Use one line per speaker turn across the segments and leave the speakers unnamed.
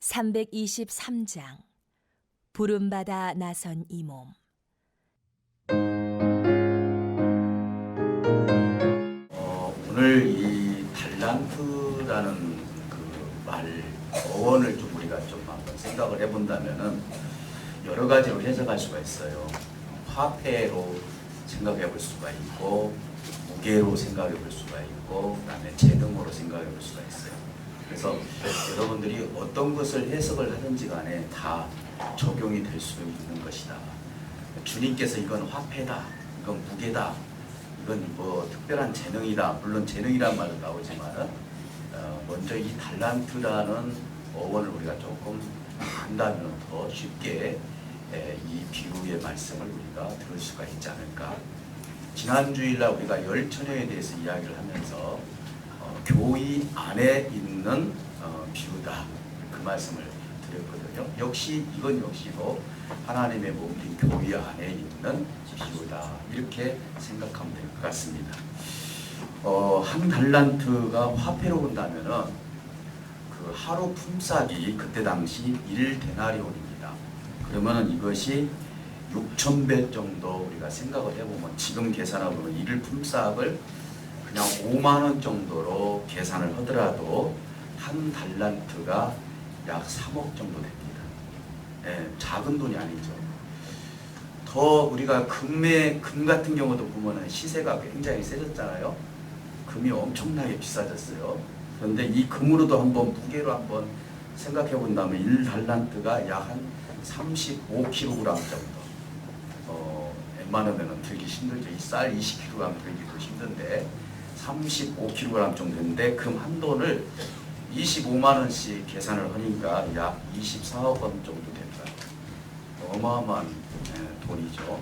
323장 부름받아 나선 이 몸.
오늘 이 달란트라는 그 말 어원을 좀 우리가 좀 한번 생각을 해본다면은 여러 가지로 해석할 수가 있어요. 화폐로 생각해 볼 수가 있고, 무게로 생각해 볼 수가 있고, 그다음에 재능으로 생각해 볼 수가 있어요. 그래서 여러분들이 어떤 것을 해석을 하든지 간에 다 적용이 될 수 있는 것이다. 주님께서 이건 화폐다, 이건 무게다, 이건 뭐 특별한 재능이다. 물론 재능이란 말은 나오지만은 먼저 이 달란트라는 어원을 우리가 조금 안다면 더 쉽게 이 비유의 말씀을 우리가 들을 수가 있지 않을까. 지난 주일날 우리가 열처녀에 대해서 이야기를 하면서 교회 안에 있는 비유다, 그 말씀을 드렸거든요. 역시 이건 역시도 하나님의 몸인 교회 안에 있는 비유다, 이렇게 생각하면 될 것 같습니다. 한 달란트가 화폐로 본다면은 그 하루 품삯이 그때 당시 1데나리온입니다. 그러면은 이것이 6,000배 정도 우리가 생각을 해보면, 지금 계산하면 일 품삯을 그냥 5만 원 정도로 계산을 하더라도 한 달란트가 약 3억 정도 됩니다. 작은 돈이 아니죠. 더 우리가 금 같은 경우도 보면은 시세가 굉장히 세졌잖아요. 금이 엄청나게 비싸졌어요. 그런데 이 금으로도 한번 무게로 한번 생각해 본다면 1달란트가 약 한 35kg 정도. 웬만하면 들기 힘들죠. 이 쌀 20kg 들기도 힘든데 35kg 정도인데 금 한 돈을 25만 원씩 계산을 하니까 약 24억 원 정도 됩니다. 어마어마한 돈이죠.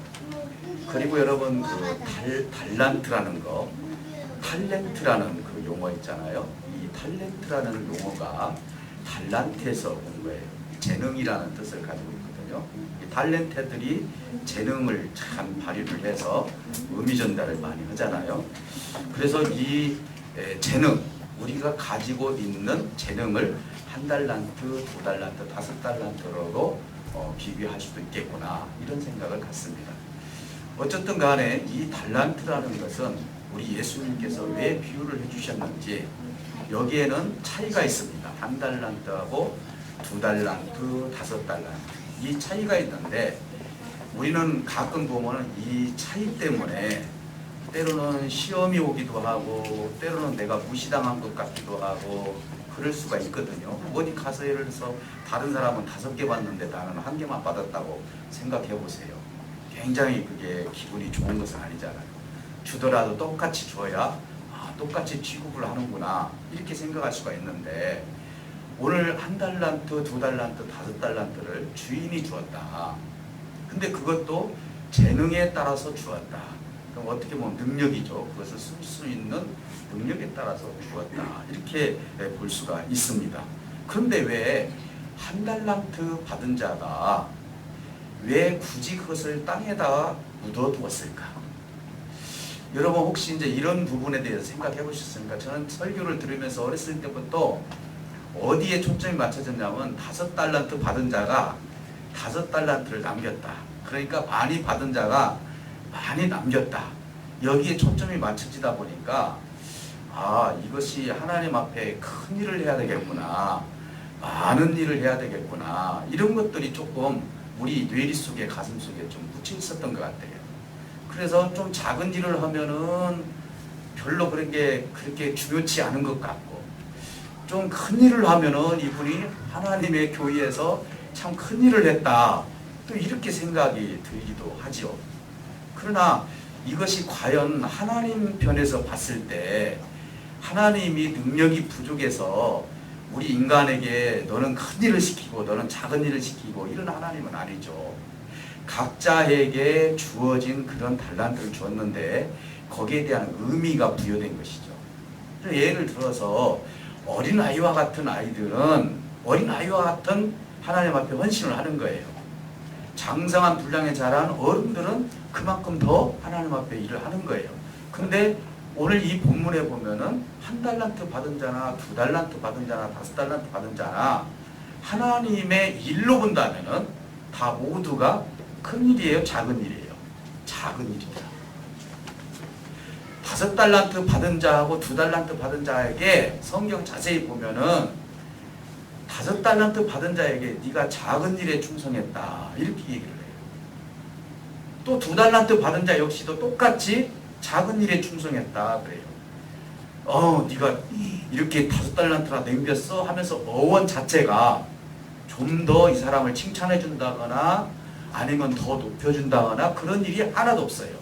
그리고 여러분 그 달란트라는 거, 탤런트라는 그 용어 있잖아요. 이 탤런트라는 용어가 달란트에서 온 거예요. 재능이라는 뜻을 가지고 있거든요. 이 탤런트들이 재능을 참 발휘를 해서 의미 전달을 많이 하잖아요. 그래서 이 재능, 우리가 가지고 있는 재능을 한 달란트, 두 달란트, 다섯 달란트로 비교할 수도 있겠구나, 이런 생각을 갖습니다. 어쨌든 간에 이 달란트라는 것은 우리 예수님께서 왜 비유를 해주셨는지 여기에는 차이가 있습니다. 한 달란트하고 두 달란트, 다섯 달란트, 이 차이가 있는데 우리는 가끔 보면은 이 차이 때문에 때로는 시험이 오기도 하고 때로는 내가 무시당한 것 같기도 하고 그럴 수가 있거든요. 어디 가서 예를 들어서 다른 사람은 5개 받는데 나는 1개만 받았다고 생각해 보세요. 굉장히 그게 기분이 좋은 것은 아니잖아요. 주더라도 똑같이 줘야 똑같이 취급을 하는구나, 이렇게 생각할 수가 있는데 오늘 한 달란트, 두 달란트, 다섯 달란트를 주인이 주었다. 근데 그것도 재능에 따라서 주었다. 그럼 어떻게 보면 능력이죠. 그것을 쓸 수 있는 능력에 따라서 주었다, 이렇게 볼 수가 있습니다. 그런데 왜 한 달란트 받은 자가 왜 굳이 그것을 땅에다 묻어두었을까? 여러분 혹시 이제 이런 부분에 대해서 생각해 보셨습니까? 저는 설교를 들으면서 어렸을 때부터 어디에 초점이 맞춰졌냐면 5달란트 받은 자가 5달란트를 남겼다. 그러니까 많이 받은 자가 많이 남겼다. 여기에 초점이 맞춰지다 보니까 이것이 하나님 앞에 큰 일을 해야 되겠구나, 많은 일을 해야 되겠구나, 이런 것들이 조금 우리 뇌리 속에, 가슴 속에 좀 묻혀 있었던 것 같아요. 그래서 좀 작은 일을 하면은 별로 그렇게 중요치 않은 것 같고, 좀 큰 일을 하면은 이분이 하나님의 교회에서 참 큰 일을 했다, 또 이렇게 생각이 들기도 하죠. 그러나 이것이 과연 하나님 편에서 봤을 때 하나님이 능력이 부족해서 우리 인간에게 너는 큰 일을 시키고 너는 작은 일을 시키고 이런 하나님은 아니죠. 각자에게 주어진 그런 달란트를 주었는데 거기에 대한 의미가 부여된 것이죠. 예를 들어서 어린아이와 같은 아이들은 어린아이와 같은 하나님 앞에 헌신을 하는 거예요. 장성한 분량에 자란 어른들은 그만큼 더 하나님 앞에 일을 하는 거예요. 근데 오늘 이 본문에 보면은 한 달란트 받은 자나 두 달란트 받은 자나 5달란트 받은 자나 하나님의 일로 본다면은 다 모두가 큰 일이에요, 작은 일이에요? 작은 일이다. 5달란트 받은 자하고 2달란트 받은 자에게 성경 자세히 보면은 5달란트 받은 자에게 네가 작은 일에 충성했다 이렇게 얘기를 해요. 또 2달란트 받은 자 역시도 똑같이 작은 일에 충성했다 그래요. 네가 이렇게 5달란트나 남겼어 하면서 어원 자체가 좀 더 이 사람을 칭찬해 준다거나 아니면 더 높여준다거나 그런 일이 하나도 없어요.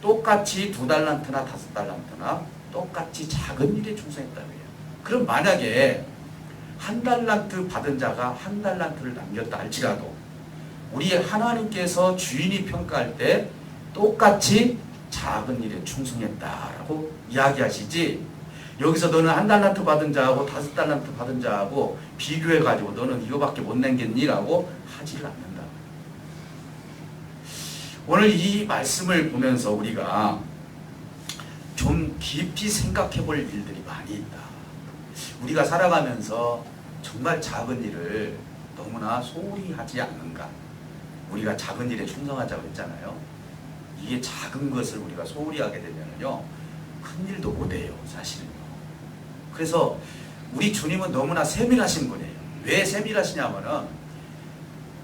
똑같이 2달란트나 5달란트나 똑같이 작은 일에 충성했다고 해요. 그럼 만약에 1달란트 받은 자가 1달란트를 남겼다 할지라도 우리 하나님께서 주인이 평가할 때 똑같이 작은 일에 충성했다라고 이야기하시지, 여기서 너는 1달란트 받은 자하고 5달란트 받은 자하고 비교해가지고 너는 이거밖에 못 남겼니라고 하지를 않는다. 오늘 이 말씀을 보면서 우리가 좀 깊이 생각해 볼 일들이 많이 있다. 우리가 살아가면서 정말 작은 일을 너무나 소홀히 하지 않는가. 우리가 작은 일에 충성하자고 했잖아요. 이게 작은 것을 우리가 소홀히 하게 되면요 큰 일도 못해요, 사실은요. 그래서 우리 주님은 너무나 세밀하신 분이에요. 왜 세밀하시냐면은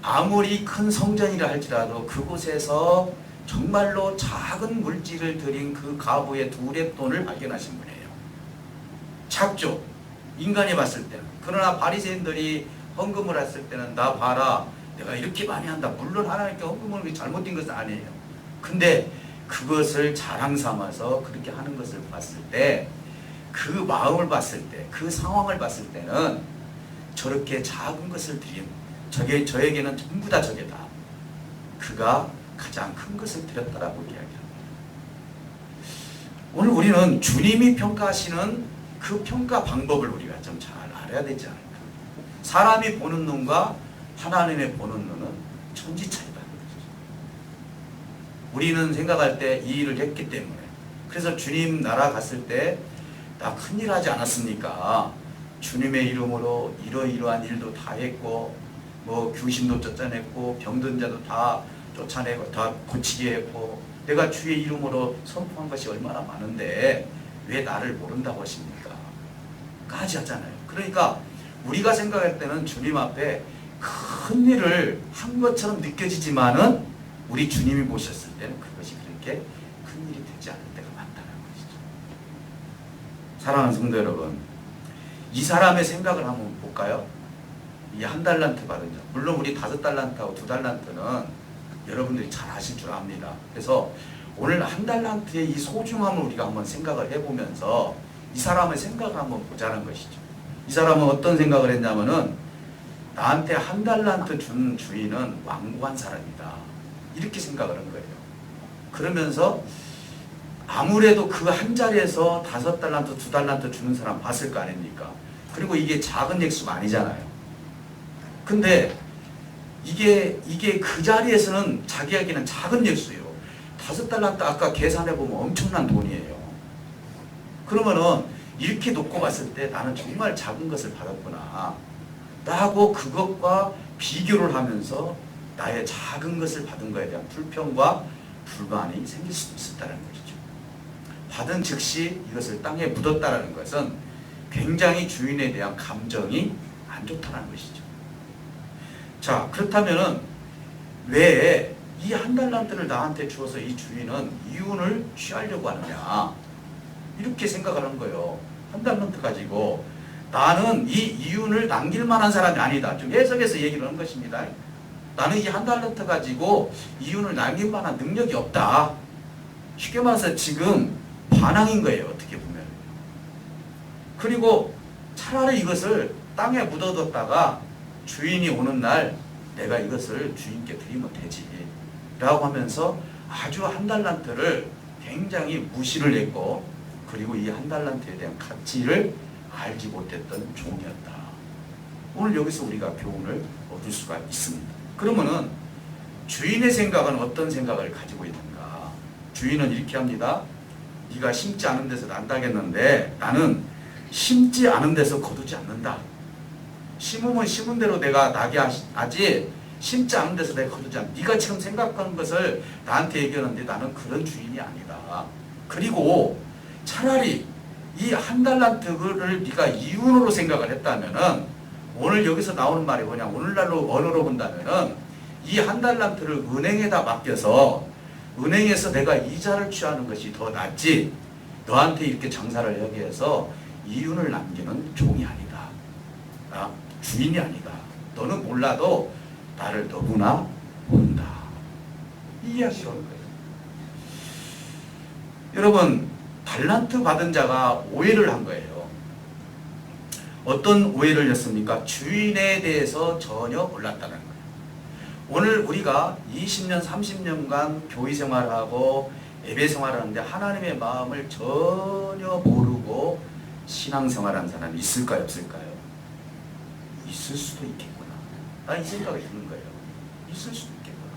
아무리 큰 성전이라 할지라도 그곳에서 정말로 작은 물질을 들인 그 가부의 두렛돈을 발견하신 분이에요. 작죠, 인간이 봤을 때는. 그러나 바리새인들이 헌금을 했을 때는 나 봐라, 내가 이렇게 많이 한다. 물론 하나님께 헌금을 잘못된 것은 아니에요. 근데 그것을 자랑 삼아서 그렇게 하는 것을 봤을 때, 그 마음을 봤을 때, 그 상황을 봤을 때는 저렇게 작은 것을 드린 저에게는 전부 다 저게다. 그가 가장 큰 것을 드렸다라고 이야기합니다. 오늘 우리는 주님이 평가하시는 그 평가 방법을 우리가 좀 잘 알아야 되지 않을까. 사람이 보는 눈과 하나님의 보는 눈은 천지 차이다. 우리는 생각할 때 이 일을 했기 때문에, 그래서 주님 나라 갔을 때 나 큰일 하지 않았습니까? 주님의 이름으로 이러이러한 일도 다 했고 뭐 귀신도 쫓아냈고 병든 자도 다 쫓아내고 다 고치게 했고 내가 주의 이름으로 선포한 것이 얼마나 많은데 왜 나를 모른다고 하십니까? 까지 하잖아요. 그러니까 우리가 생각할 때는 주님 앞에 큰 일을 한 것처럼 느껴지지만은 우리 주님이 보셨을 때는 그것이 그렇게 큰 일이 되지 않을 때가 많다는 것이죠. 사랑하는 성도 여러분, 이 사람의 생각을 한번 볼까요? 이 1달란트 받은 자, 물론 우리 5달란트하고 2달란트는 여러분들이 잘 아실 줄 압니다. 그래서 오늘 1달란트의 이 소중함을 우리가 한번 생각을 해보면서 이 사람의 생각을 한번 보자는 것이죠. 이 사람은 어떤 생각을 했냐면은 나한테 1달란트 준 주인은 완고한 사람이다, 이렇게 생각을 한 거예요. 그러면서 아무래도 그 한 자리에서 5달란트, 2달란트 주는 사람 봤을 거 아닙니까? 그리고 이게 작은 액수가 아니잖아요. 근데 이게 그 자리에서는 자기에게는 작은 액수예요. 5달란트 아까 계산해보면 엄청난 돈이에요. 그러면은 이렇게 놓고 봤을 때 나는 정말 작은 것을 받았구나 라고 그것과 비교를 하면서 나의 작은 것을 받은 것에 대한 불평과 불만이 생길 수도 있었다는 것이죠. 받은 즉시 이것을 땅에 묻었다는 것은 굉장히 주인에 대한 감정이 안 좋다는 것이죠. 자, 그렇다면은 왜 이 1달란트를 나한테 주어서 이 주인은 이윤을 취하려고 하느냐, 이렇게 생각을 한 거예요. 1달란트 가지고 나는 이 이윤을 남길 만한 사람이 아니다. 좀 해석해서 얘기를 하는 것입니다. 나는 이 1달란트 가지고 이윤을 남길 만한 능력이 없다. 쉽게 말해서 지금 반항인 거예요, 어떻게 보면. 그리고 차라리 이것을 땅에 묻어뒀다가 주인이 오는 날 내가 이것을 주인께 드리면 되지 라고 하면서 아주 1달란트를 굉장히 무시를 했고, 그리고 이 1달란트에 대한 가치를 알지 못했던 종이었다. 오늘 여기서 우리가 교훈을 얻을 수가 있습니다. 그러면은 주인의 생각은 어떤 생각을 가지고 있는가? 주인은 이렇게 합니다. 네가 심지 않은 데서 난다겠는데 나는 심지 않은 데서 거두지 않는다. 심으면 심은 대로 내가 나게 하지 심지 않은 데서 내가 거두지 않아. 네가 지금 생각하는 것을 나한테 얘기하는데 나는 그런 주인이 아니다. 그리고 차라리 이 한 달란트를 네가 이윤으로 생각을 했다면은 오늘 여기서 나오는 말이 뭐냐, 오늘날로 언어로 본다면은 이 한 달란트를 은행에다 맡겨서 은행에서 내가 이자를 취하는 것이 더 낫지, 너한테 이렇게 장사를 하기 위해서 이윤을 남기는 종이 아니다. 주인이 아니다. 너는 몰라도 나를 너무나 모른다. 이 이야기를 하는 거예요. 여러분, 달란트 받은 자가 오해를 한 거예요. 어떤 오해를 했습니까? 주인에 대해서 전혀 몰랐다는 거예요. 오늘 우리가 20년, 30년간 교회 생활하고 예배 생활하는데 하나님의 마음을 전혀 모르고 신앙생활하는 사람이 있을까요? 없을까요? 있을 수도 있겠구나. 난 이 생각이 드는 거예요. 있을 수도 있겠구나.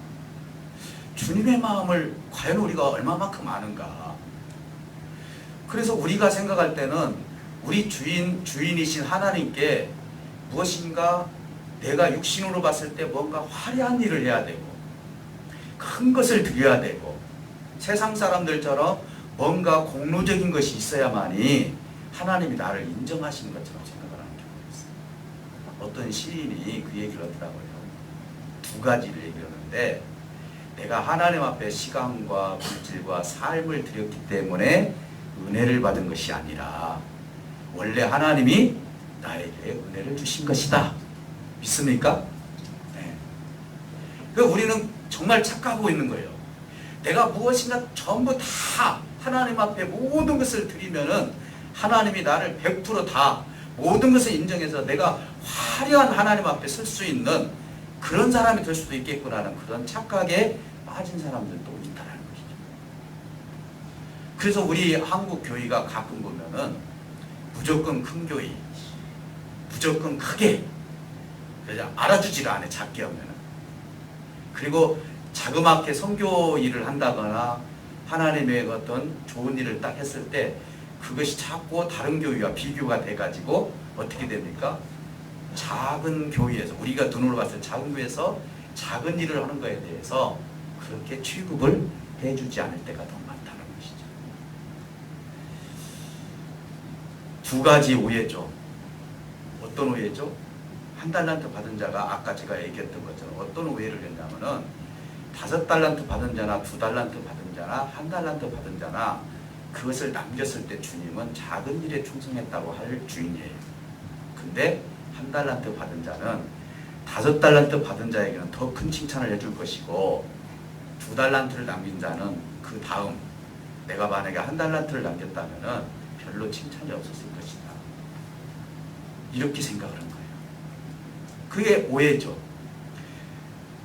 주님의 마음을 과연 우리가 얼마만큼 아는가. 그래서 우리가 생각할 때는 우리 주인이신 하나님께 무엇인가 내가 육신으로 봤을 때 뭔가 화려한 일을 해야 되고 큰 것을 드려야 되고 세상 사람들처럼 뭔가 공로적인 것이 있어야만이 하나님이 나를 인정하시는 것처럼 생각을 하는 경우가 있어요. 어떤 시인이 그 얘기를 하더라고요. 두 가지를 얘기하는데, 내가 하나님 앞에 시간과 물질과 삶을 드렸기 때문에 은혜를 받은 것이 아니라 원래 하나님이 나에게 은혜를 주신 것이다. 믿습니까? 네. 그러니까 우리는 정말 착각하고 있는 거예요. 내가 무엇인가 전부 다 하나님 앞에 모든 것을 드리면은 하나님이 나를 100% 다 모든 것을 인정해서 내가 화려한 하나님 앞에 설 수 있는 그런 사람이 될 수도 있겠구나라는 그런 착각에 빠진 사람들도 있다는 것이죠. 그래서 우리 한국 교회가 가끔 보면은 무조건 큰 교회, 무조건 크게, 알아주지를 않아, 작게 하면은. 그리고 자그맣게 선교 일을 한다거나 하나님의 어떤 좋은 일을 딱 했을 때 그것이 자꾸 다른 교회와 비교가 돼가지고 어떻게 됩니까? 작은 교회에서, 우리가 눈으로 봤을 때 작은 교회에서 작은 일을 하는 것에 대해서 그렇게 취급을 해주지 않을 때가 더 많다는 것이죠. 두 가지 오해죠. 어떤 오해죠? 한 달란트 받은 자가 아까 제가 얘기했던 것처럼 어떤 오해를 했냐면은 5달란트 받은 자나 2달란트 받은 자나 1달란트 받은 자나 그것을 남겼을 때 주님은 작은 일에 충성했다고 할 주인이에요. 근데 1달란트 받은 자는 5달란트 받은 자에게는 더 큰 칭찬을 해줄 것이고 2달란트를 남긴 자는 그 다음 내가 만약에 1달란트를 남겼다면은 별로 칭찬이 없었을 것이다. 이렇게 생각을 한 거예요. 그게 오해죠.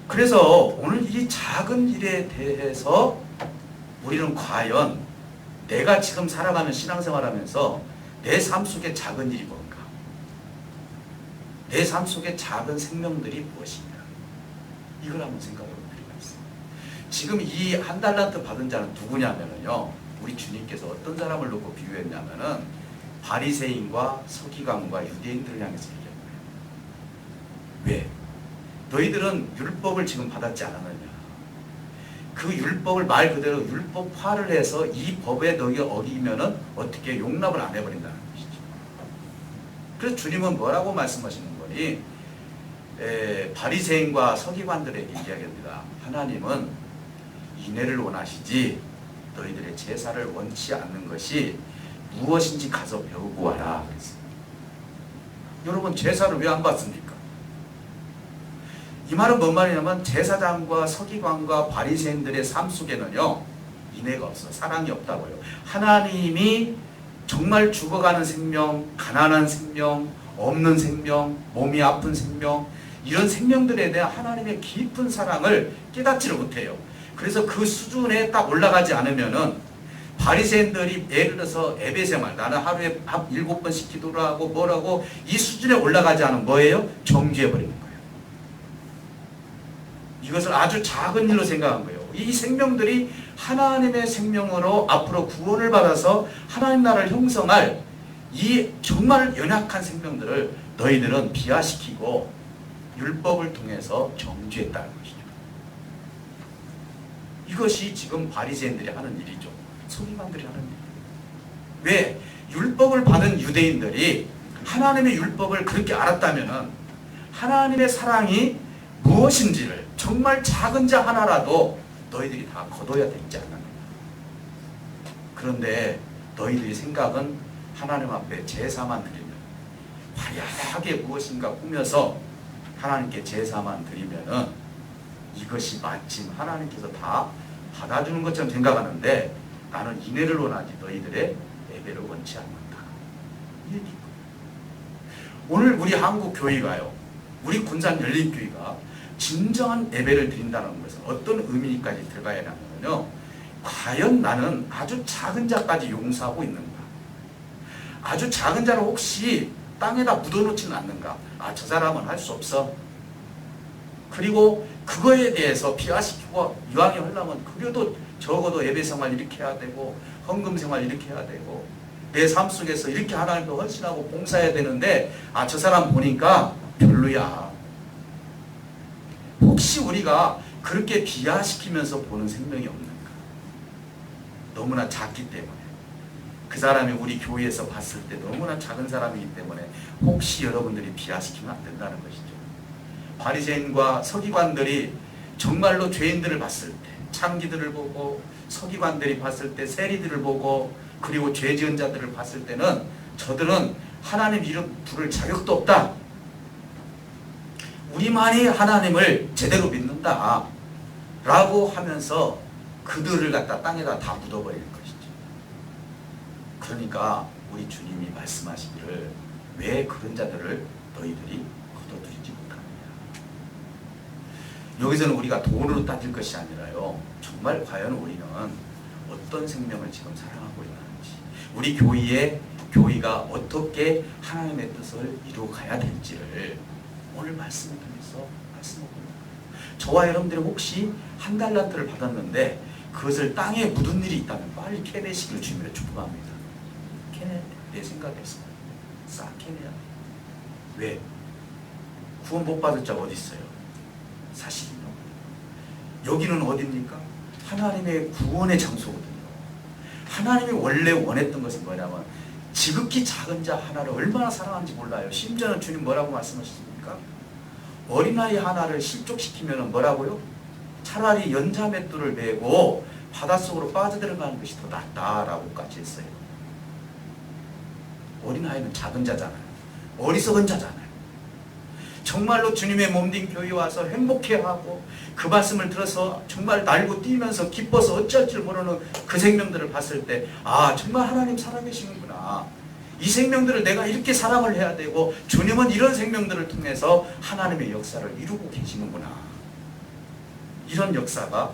그래서 오늘 이 작은 일에 대해서 우리는 과연 내가 지금 살아가는 신앙생활하면서 내 삶 속에 작은 일이 뭔가, 내 삶 속에 작은 생명들이 무엇인가, 이걸 한번 생각해 볼 필요가 있어요. 지금 이 1달란트 받은 자는 누구냐면요, 우리 주님께서 어떤 사람을 놓고 비유했냐면은 바리새인과 서기관과 유대인들을 향해서 얘기한 거예요. 왜? 너희들은 율법을 지금 받았지 않았느냐? 그 율법을 말 그대로 율법화를 해서 이 법에 너희가 어기면은 어떻게 용납을 안 해버린다는 것이죠. 그래서 주님은 뭐라고 말씀하시는 거니? 바리새인과 서기관들에게 이야기합니다. 하나님은 인애를 원하시지 너희들의 제사를 원치 않는 것이 무엇인지 가서 배우고 와라. 여러분, 제사를 왜 안 받습니까? 이 말은 뭔 말이냐면 제사장과 서기관과 바리새인들의 삶 속에는요, 인애가 없어, 사랑이 없다고요. 하나님이 정말 죽어가는 생명, 가난한 생명, 없는 생명, 몸이 아픈 생명, 이런 생명들에 대한 하나님의 깊은 사랑을 깨닫지를 못해요. 그래서 그 수준에 딱 올라가지 않으면은 바리새인들이 예를 들어서 예배생활, 나는 하루에 7번씩 기도를 하고 뭐라고 이 수준에 올라가지 않으면 뭐예요? 정죄해버리는 거예요. 이것을 아주 작은 일로 생각한 거예요. 이 생명들이 하나님의 생명으로 앞으로 구원을 받아서 하나님 나라를 형성할 이 정말 연약한 생명들을 너희들은 비하시키고 율법을 통해서 정죄했다는 것이죠. 이것이 지금 바리새인들이 하는 일이죠. 서기관들이 하는 일. 왜? 율법을 받은 유대인들이 하나님의 율법을 그렇게 알았다면은 하나님의 사랑이 무엇인지를 정말 작은 자 하나라도 너희들이 다 거둬야 되지 않나. 그런데 너희들의 생각은 하나님 앞에 제사만 드리면, 화려하게 무엇인가 꾸며서 하나님께 제사만 드리면은 이것이 마침 하나님께서 다 받아주는 것처럼 생각하는데, 나는 인애를 원하지 너희들의 예배를 원치 않는다. 이 얘기고. 오늘 우리 한국 교회가요, 우리 군산 열린교회가 진정한 예배를 드린다는 것은 어떤 의미까지 들어가야 하냐면요, 과연 나는 아주 작은 자까지 용서하고 있는가? 아주 작은 자를 혹시 땅에다 묻어놓지는 않는가? 아, 저 사람은 할 수 없어. 그리고 그거에 대해서 비하시키고 이왕이 하려면 그래도 적어도 예배 생활 이렇게 해야 되고 헌금 생활 이렇게 해야 되고 내 삶 속에서 이렇게 하나님께 헌신하고 봉사해야 되는데, 아, 저 사람 보니까 별로야. 혹시 우리가 그렇게 비하시키면서 보는 생명이 없는가? 너무나 작기 때문에, 그 사람이 우리 교회에서 봤을 때 너무나 작은 사람이기 때문에 혹시 여러분들이 비하시키면 안 된다는 것이죠. 바리새인과 서기관들이 정말로 죄인들을 봤을 때, 창기들을 보고 서기관들이 봤을 때 세리들을 보고 그리고 죄 지은 자들을 봤을 때는 저들은 하나님 이름 부를 자격도 없다. 우리만이 하나님을 제대로 믿는다 라고 하면서 그들을 갖다 땅에다 다 묻어버리는 것이죠. 그러니까 우리 주님이 말씀하시기를 왜 그런 자들을 너희들이 거둬들이지 못하느냐. 여기서는 우리가 돈으로 따질 것이 아니라요, 정말 과연 우리는 어떤 생명을 지금 사랑하고 있는지, 우리 교회가 어떻게 하나님의 뜻을 이루어가야 될지를 오늘 말씀을 통해서 말씀하고 있는 거예요. 저와 여러분들이 혹시 한 달란트를 받았는데 그것을 땅에 묻은 일이 있다면 빨리 캐내시기를 주님으로 축복합니다. 캐내, 내 생각에서 싹 캐내야 돼. 왜? 구원 못 받을 자가 어디 있어요? 사실은요. 여기는 어디입니까? 하나님의 구원의 장소거든요. 하나님이 원래 원했던 것은 뭐냐면 지극히 작은 자 하나를 얼마나 사랑하는지 몰라요. 심지어는 주님 뭐라고 말씀하셨습니까? 어린아이 하나를 실족시키면 뭐라고요? 차라리 연자맷돌을 메고 바닷속으로 빠져들어가는 것이 더 낫다라고까지 했어요. 어린아이는 작은 자잖아요. 어리석은 자잖아요. 정말로 주님의 몸된 교회에 와서 행복해하고 그 말씀을 들어서 정말 날고 뛰면서 기뻐서 어찌할 줄 모르는 그 생명들을 봤을 때, 아, 정말 하나님 살아계시는구나. 이 생명들을 내가 이렇게 사랑을 해야 되고 주님은 이런 생명들을 통해서 하나님의 역사를 이루고 계시는구나. 이런 역사가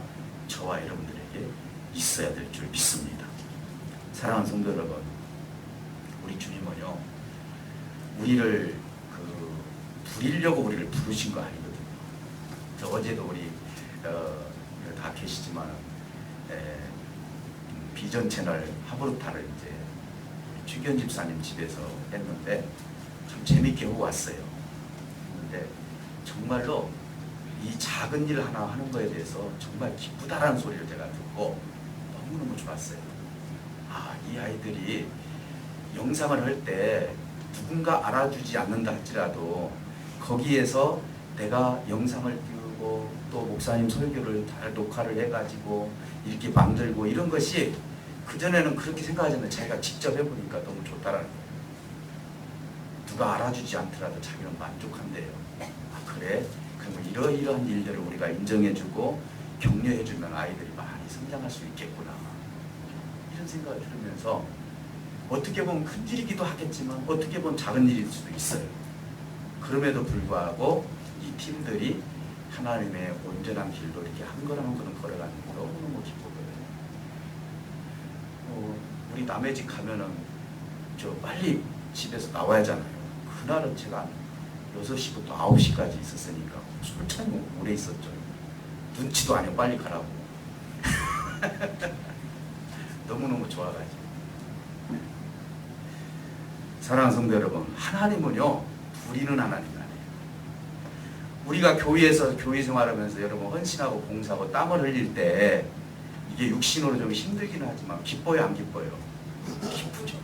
저와 여러분들에게 있어야 될 줄 믿습니다. 사랑하는 성도 여러분, 우리 주님은요, 우리를 부리려고 우리를 부르신 거 아니거든요. 어제도 우리 다 계시지만 비전 채널 하브루타를 이제 주견 집사님 집에서 했는데 참 재밌게 하고 왔어요. 그런데 정말로 이 작은 일 하나 하는 거에 대해서 정말 기쁘다라는 소리를 제가 듣고 너무너무 좋았어요. 아, 이 아이들이 영상을 할 때 누군가 알아주지 않는다 할지라도 거기에서 내가 영상을 띄우고 또 목사님 설교를 잘 녹화를 해가지고 이렇게 만들고 이런 것이 그전에는 그렇게 생각하지 않는데 자기가 직접 해보니까 너무 좋다라는 거예요. 누가 알아주지 않더라도 자기는 만족한대요. 아, 그래? 그러면 이러이러한 일들을 우리가 인정해주고 격려해주면 아이들이 많이 성장할 수 있겠구나. 이런 생각을 들으면서 어떻게 보면 큰 일이기도 하겠지만 어떻게 보면 작은 일일 수도 있어요. 그럼에도 불구하고 이 팀들이 하나님의 온전한 길로 이렇게 한 걸음 한 걸음 걸어가는 게 너무너무 기쁘거든요. 우리 남의 집 가면은 저 빨리 집에서 나와야 하잖아요. 그날은 제가 6시부터 9시까지 있었으니까 솔찬히 오래 있었죠. 눈치도 아니고 빨리 가라고. 너무너무 좋아가지고. 사랑하는 성도 여러분, 하나님은요 우리는 하나님 나라예요. 우리가 교회에서 교회 생활하면서 여러분 헌신하고 봉사하고 땀을 흘릴 때 이게 육신으로 좀 힘들긴 하지만 기뻐요, 안 기뻐요? 기쁘죠.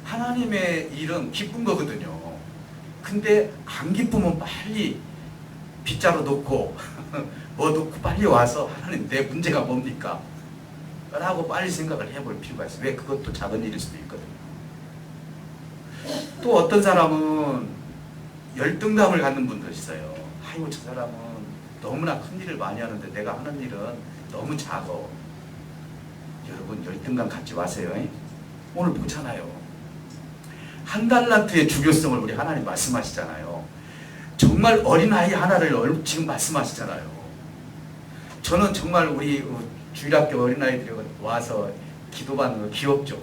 하나님의 일은 기쁜 거거든요. 근데 안 기쁘면 빨리 빗자루 놓고 뭐 놓고 빨리 와서 하나님 내 문제가 뭡니까? 라고 빨리 생각을 해볼 필요가 있어요. 왜? 그것도 작은 일일 수도 있거든요. 또 어떤 사람은 열등감을 갖는 분도 있어요. 아이고 저 사람은 너무나 큰 일을 많이 하는데 내가 하는 일은 너무 작어. 여러분 열등감 갖지 마세요. 오늘 보잖아요. 한 달란트의 중요성을 우리 하나님 말씀하시잖아요. 정말 어린아이 하나를 지금 말씀하시잖아요. 저는 정말 우리 주일학교 어린아이들이 와서 기도받는 거 귀엽죠.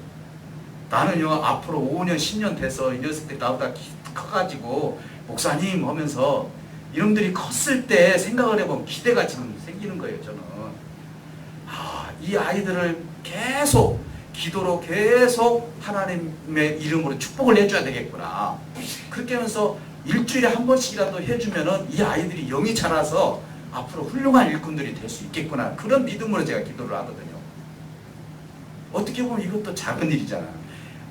나는요 앞으로 5년 10년 돼서 이 녀석들이 나보다 커가지고 목사님 하면서 이놈들이 컸을 때 생각을 해보면 기대가 지금 생기는 거예요. 저는 이 아이들을 계속 기도로 계속 하나님의 이름으로 축복을 해줘야 되겠구나. 그렇게 하면서 일주일에 한 번씩이라도 해주면은 이 아이들이 영이 자라서 앞으로 훌륭한 일꾼들이 될 수 있겠구나. 그런 믿음으로 제가 기도를 하거든요. 어떻게 보면 이것도 작은 일이잖아요.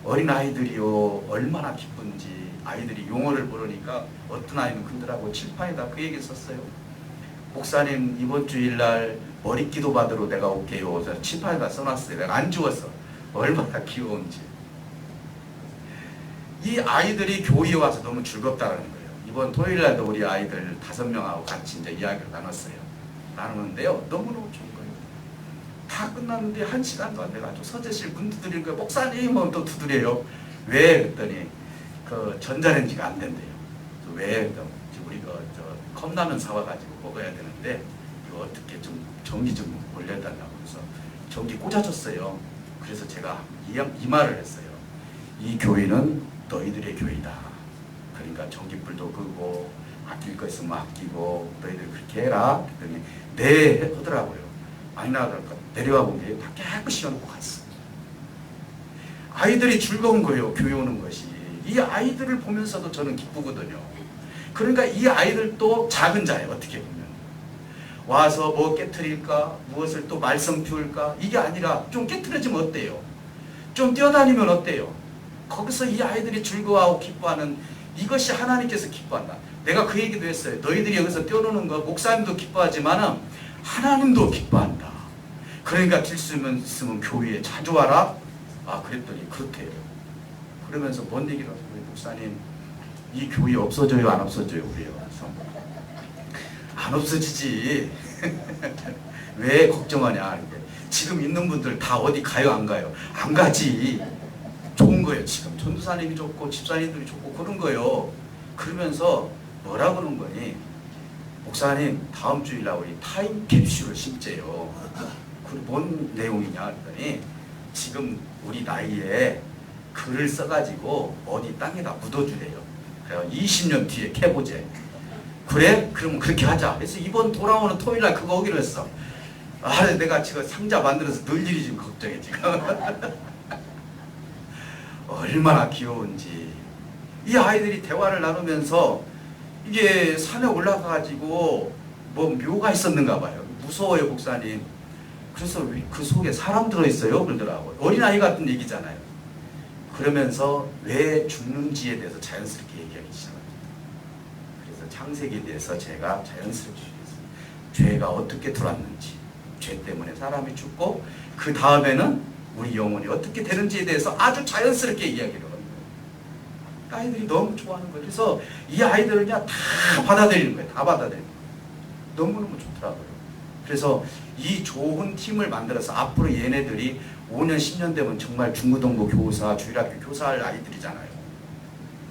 어린아이들이요 얼마나 기쁜지. 아이들이 용어를 모르니까 어떤 아이는 그러더라고. 칠판에다 그 얘기 썼어요. 목사님 이번 주일날 머리 기도 받으러 내가 올게요. 칠판에다 써놨어요. 내가 안 주웠어. 얼마나 귀여운지. 이 아이들이 교회에 와서 너무 즐겁다는 거예요. 이번 토요일날도 우리 아이들 5명하고 같이 이제 이야기를 나누는데요. 너무너무 좋은 거예요. 다 끝났는데 1시간도 안 돼가지고 서재실 문 두드리는 거예요. 목사님은 또 두드려요. 왜? 그랬더니 그 전자레인지가 안 된대요. 왜? 우리 저 컵라면 사와가지고 먹어야 되는데 이거 어떻게 좀 전기 좀 올려달라고 해서 전기 꽂아줬어요. 그래서 제가 이 말을 했어요. 이 교회는 너희들의 교회다. 그러니까 전기불도 끄고 아낄 거 있으면 아끼고 너희들 그렇게 해라. 그랬더니 네 하더라고요. 많이 나가니까 내려와 보니 다 깨끗이 해놓고 갔어. 아이들이 즐거운 거예요. 교회 오는 것이. 이 아이들을 보면서도 저는 기쁘거든요. 그러니까 이 아이들도 작은 자예요. 어떻게 보면. 와서 뭐 깨트릴까? 무엇을 또 말썽 피울까? 이게 아니라 좀 깨트려지면 어때요? 좀 뛰어다니면 어때요? 거기서 이 아이들이 즐거워하고 기뻐하는 이것이 하나님께서 기뻐한다. 내가 그 얘기도 했어요. 너희들이 여기서 뛰어노는 거 목사님도 기뻐하지만 하나님도 기뻐한다. 그러니까 뛸 수 있으면 교회에 자주 와라. 그랬더니 그렇대요. 그러면서 뭔 얘기를 하세요? 목사님 이 교회 없어져요? 안 없어져요? 그래요. 안 없어지지. 왜 걱정하냐. 지금 있는 분들 다 어디 가요? 안 가요? 안 가지. 좋은 거예요. 지금 전도사님이 좋고 집사님들이 좋고 그런 거예요. 그러면서 뭐라 그러는 거니? 목사님 다음 주일날 우리 타임캡슐을 심재요. 그게 뭔 내용이냐 그랬더니 지금 우리 나이에 글을 써가지고 어디 땅에다 묻어주래요. 그래요. 20년 뒤에 캐보재. 그래? 그럼 그렇게 하자. 그래서 이번 돌아오는 토요일날 그거 하기로 했어. 내가 지금 상자 만들어서 늘 일이 지금 걱정해 지금. 얼마나 귀여운지. 이 아이들이 대화를 나누면서 이게 산에 올라가가지고 뭐 묘가 있었는가 봐요. 무서워요 목사님. 그래서 그 속에 사람 들어있어요 그러더라고요. 어린아이 같은 얘기잖아요. 그러면서 왜 죽는지에 대해서 자연스럽게 얘기하기 시작합니다. 그래서 창세기에 대해서 제가 자연스럽게 얘기했어요. 죄가 어떻게 들어왔는지, 죄 때문에 사람이 죽고 그 다음에는 우리 영혼이 어떻게 되는지에 대해서 아주 자연스럽게 이야기를 합니다. 아이들이 너무 좋아하는 거예요. 그래서 이 아이들을 그냥 다 받아들이는 거예요. 다 받아들이는 거예요. 너무너무 좋더라고요. 그래서 이 좋은 팀을 만들어서 앞으로 얘네들이 5년, 10년 되면 정말 중고등부 교사, 주일학교 교사할 아이들이잖아요.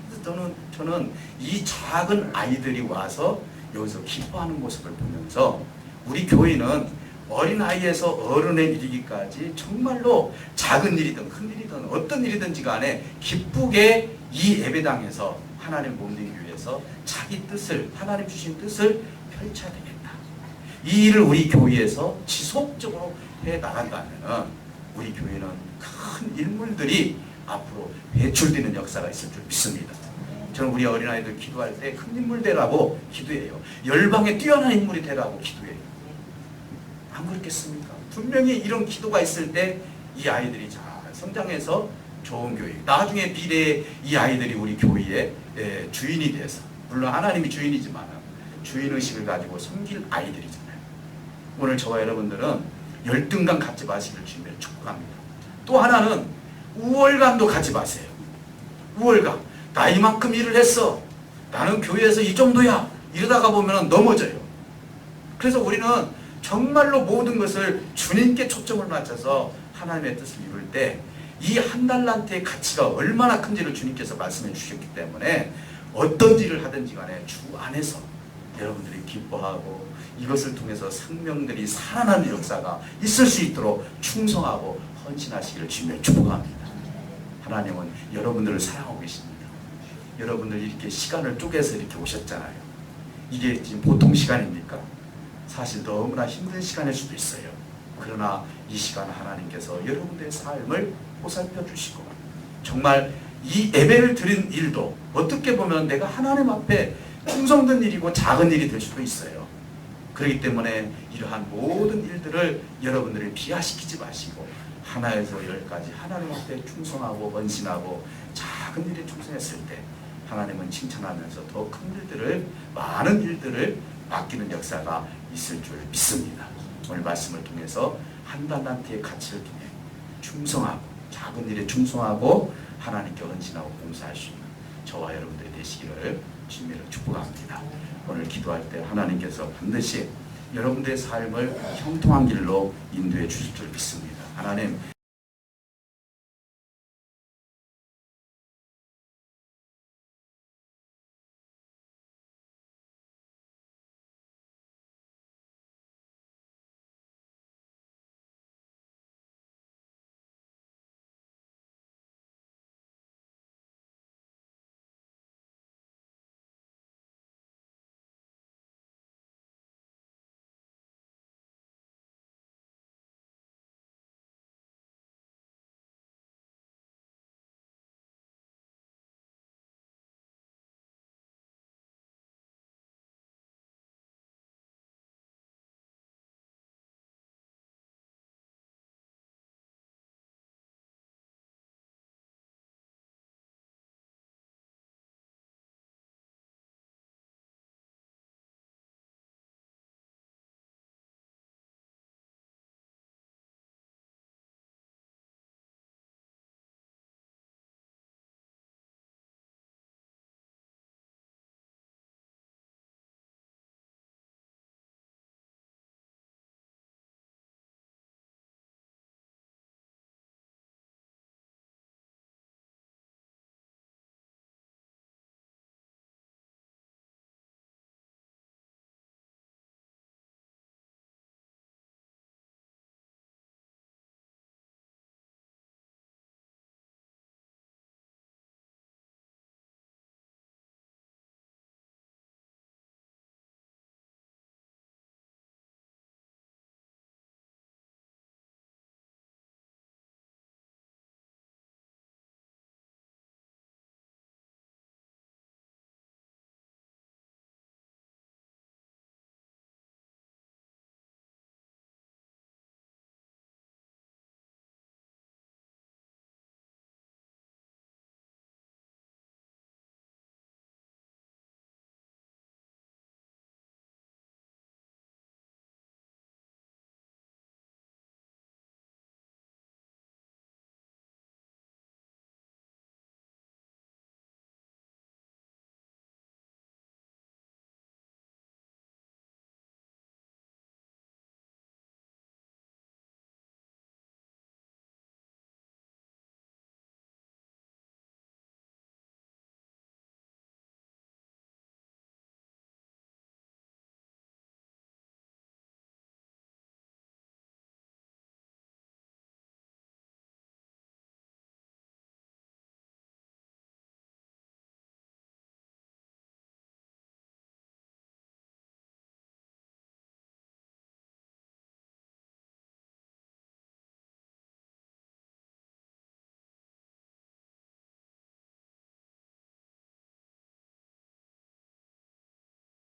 그래서 저는 이 작은 아이들이 와서 여기서 기뻐하는 모습을 보면서 우리 교회는 어린아이에서 어른에 이르기까지 정말로 작은 일이든 큰 일이든 어떤 일이든지 간에 기쁘게 이 예배당에서 하나님 몸되기 위해서 자기 뜻을, 하나님 주신 뜻을 펼쳐야 되겠다. 이 일을 우리 교회에서 지속적으로 해 나간다면 우리 교회는 큰 인물들이 앞으로 배출되는 역사가 있을 줄 믿습니다. 저는 우리 어린아이들 기도할 때 큰 인물 되라고 기도해요. 열방에 뛰어난 인물이 되라고 기도해요. 안 그렇겠습니까? 분명히 이런 기도가 있을 때 이 아이들이 잘 성장해서 좋은 교회, 나중에 미래에 이 아이들이 우리 교회의 주인이 돼서, 물론 하나님이 주인이지만 주인의식을 가지고 섬길 아이들이잖아요. 오늘 저와 여러분들은 열등감 갖지 마시길 주님을 축복합니다. 또 하나는 우월감도 갖지 마세요. 우월감. 나 이만큼 일을 했어. 나는 교회에서 이 정도야. 이러다가 보면 넘어져요. 그래서 우리는 정말로 모든 것을 주님께 초점을 맞춰서 하나님의 뜻을 이룰 때 이 한 달란트의 가치가 얼마나 큰지를 주님께서 말씀해 주셨기 때문에 어떤 일을 하든지 간에 주 안에서 여러분들이 기뻐하고 이것을 통해서 생명들이 살아나는 역사가 있을 수 있도록 충성하고 헌신하시기를 주님의 축복합니다. 하나님은 여러분들을 사랑하고 계십니다. 여러분들 이렇게 시간을 쪼개서 이렇게 오셨잖아요. 이게 지금 보통 시간입니까? 사실 너무나 힘든 시간일 수도 있어요. 그러나 이 시간 하나님께서 여러분들의 삶을 보살펴 주시고 정말 이 예배를 드린 일도 어떻게 보면 내가 하나님 앞에 충성된 일이고 작은 일이 될 수도 있어요. 그렇기 때문에 이러한 모든 일들을 여러분들이 비하시키지 마시고 하나에서 열까지 하나님 앞에 충성하고 헌신하고 작은 일에 충성했을 때 하나님은 칭찬하면서 더 큰 일들을, 많은 일들을 맡기는 역사가 있을 줄 믿습니다. 오늘 말씀을 통해서 한 달란트의 가치를 통해 충성하고 작은 일에 충성하고 하나님께 헌신하고 봉사할 수 있는 저와 여러분들이 되시기를 주님으로 축복합니다. 오늘 기도할 때 하나님께서 반드시 여러분들의 삶을 형통한 길로 인도해 주실 줄 믿습니다. 하나님